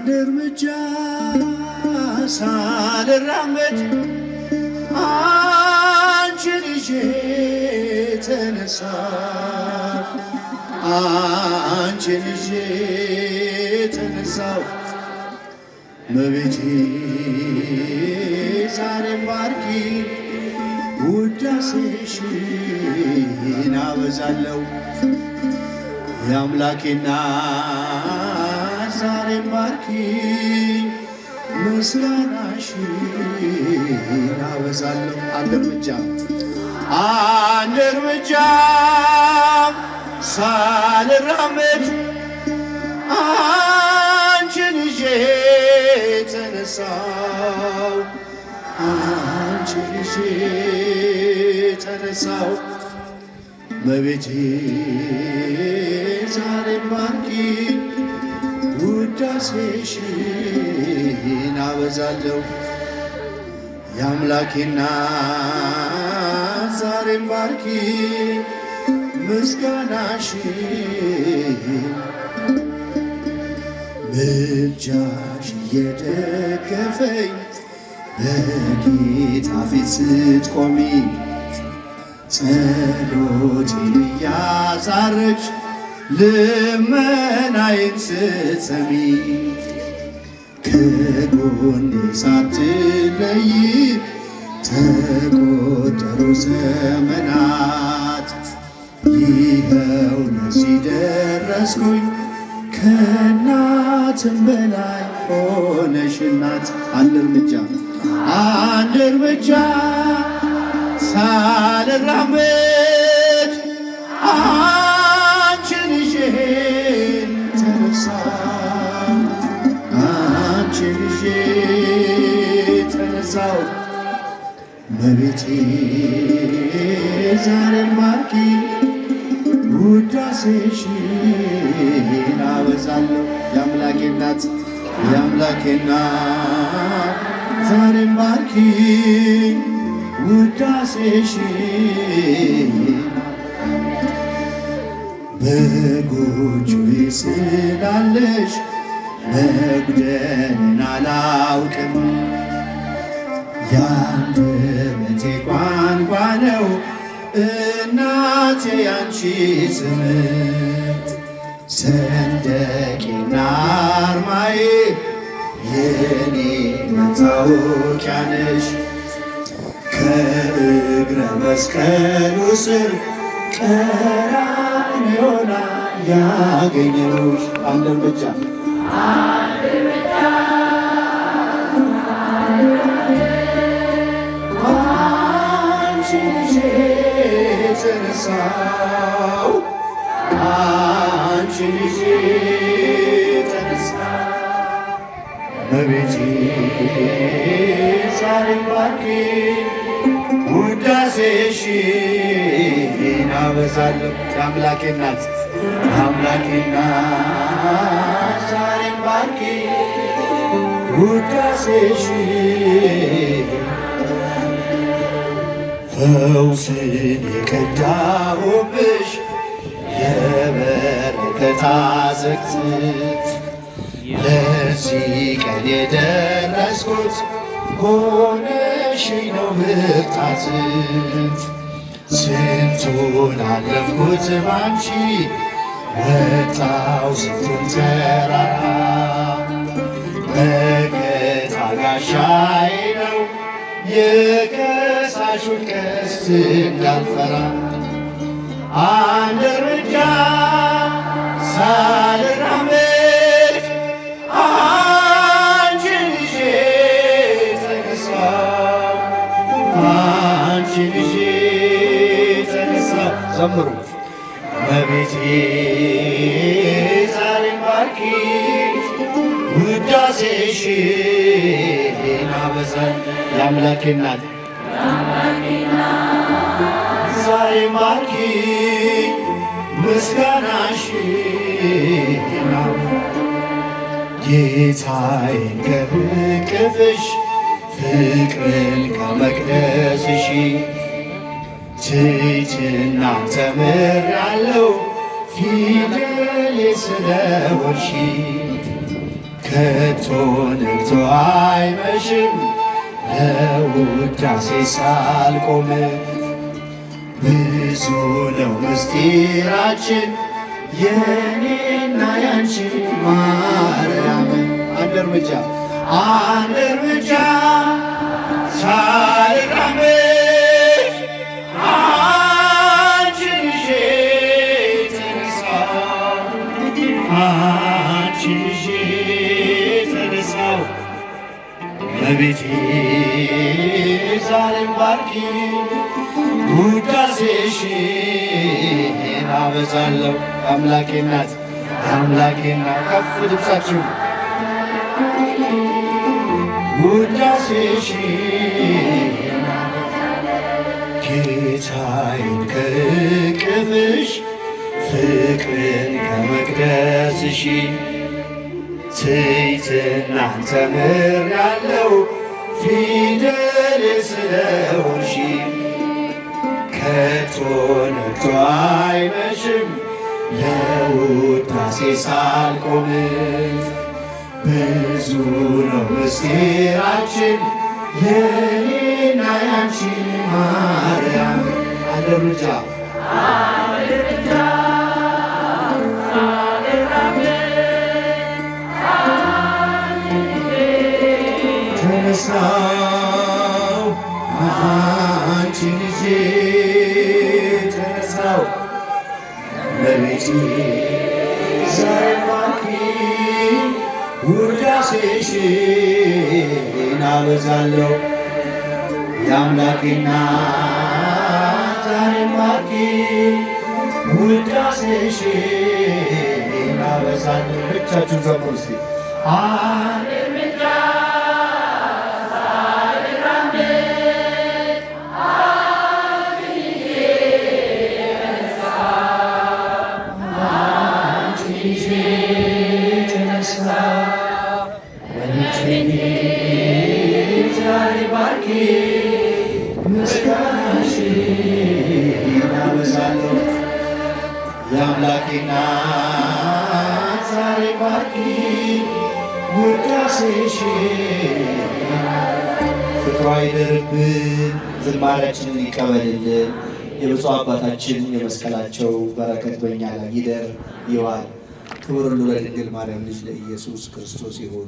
አንድ እርምጃ ሳልራመድ አንቺን ይዤ ተነሳሁ አንቺን ይዤ ተነሳሁ እመቤቴ ዛሬም ባርኪ ውዳሴሽን አበዛለሁ የአምላኬና ዛሬም ባርኪ ምስጋናሽን አበዛለሁ አንድ እርምጃ ሳልራመድ አንቺን ይዤ ተነሳሁ አንቺን ይዤ ተነሳሁ እመቤቴ ዛሬም ባርኪ ውዳሴሽን አበዛለሁ የአምላኬና ዛሬም ባርኪ ምስጋናሽን ምልጃሽ እየደገፈኝ በጌታ ፊት ስትቆሚ ጸሎቴን እያሳረግሽ ልመናዬን ስትሰሚ ከጎኔ ሳትለይ ተቆጠሩ ዘመናት ይኸው ለዚህ ደረስኩኝ ከእናትም በላይ ሆነሽ እናት አንድ እርምጃ ሳልራመድ አንቺን ይዤ ተነሳሁ አንቺን ይዤ ተነሳሁ እመቤቴ ዛሬም ባርኪ ውዳሴሽን አበዛለሁ የአምላኬ እናት ዛሬም ባርኪ ውዳሴሽን በጎጆዬ ስላለሽ መጉደልን አላውቅም የአንደበቴ ቋንቋ ነው እናቴ ያንቺ ስም ሰንደቄና አርማዬ የኔ መታወቂያ ነሽ ከእግረ መስቀሉ ስር ቀራንዮ ላይ ያገኘሁሽ አንድ እርምጃ አንቺን ይዤ ተነሳሁ አንቺን ይዤ ተነሳሁ እመቤቴ ዛሬም ባርኪ ውዳሴሽን አበዛለሁ የአምላኬ እናት ዛሬም ባርኪ ውዳሴሽን ፈውስን የቀዳሁብሽ የበረከት አዘቅት ለዚህ ቀን የደረስኩት ሆነሽኝ ነው ብርታት ስንቱን አለፍኩት ባንቺ ወጣው ስንቱን ተራራ መከታ ጋሻዬ ነው የከሳሹን ቀስት እንዳልፈራ አንድ እርምጃ ሳልራመድ አንቺን ይዤ ተነሳሁ አንቺን ይዤ ተነሳሁ ዘምሩ እመቤቴ ዛሬም ባርኪ ውዳሴሽን አበዛለሁ የአምላኬ እናት ዛሬም ባርኪ ምስጋናሽን ጌታዬን ከእቅፍሽ ፍቅርን ከመቅደስሽ ትሕትናን ተምሬአለሁ ፊደሌ ስለሆንሽ ከቶ ነግቶ አይመሽም ለውዳሴ ሳልቆም። ብዙ ነው ምስጢራችን የኔና ያንቺ ማርያም። አንድ እርምጃ ሳልራመድ አንቺን ይዤ ተነሳሁ እመቤቴ ዛሬም ባርኪ ውዳሴሽን አበዛለሁ። የአምላኬ እናት ከፍ ድምፃችሁ ውዳሴሽን ጌታዬን ከእቅፍሽ ፍቅርን ከመቅደስሽ ትሕትናን ተምሬአለሁ ፊደል ስለሆንሽ። ከቶ ነግቶ አይመሽም ለውዳሴ ሳልቆም። ብዙ ነው ምስጢራችን የኔና ያንቺ ማርያም። አንድ እርምጃ ተነሳው አንቺን ይዤ ተነሳው እመቤቴ ዛሬም ባርኪ ውዳሴሽን አበዛለሁ። የአምላኬ እናት ዛሬም ባርኪ ውዳሴሽን አበዛለሁ። ብቻችሁን ዘምሩ እስቲ ዛሬ ባርኪ ምስጋናሽን አበዛለሁ። የአምላኬ እናት ዛሬ ባርኪ ውዳሴሽን። ፍቅሯ ይደርብን፣ ዝማሬያችንን ይቀበልልን። የብፁዕ አባታችን የመስቀላቸው በረከት በእኛ ላይ ይደር ይዋል። ክብር ሁሉ ለድንግል ማርያም ልጅ ለኢየሱስ ክርስቶስ ይሁን።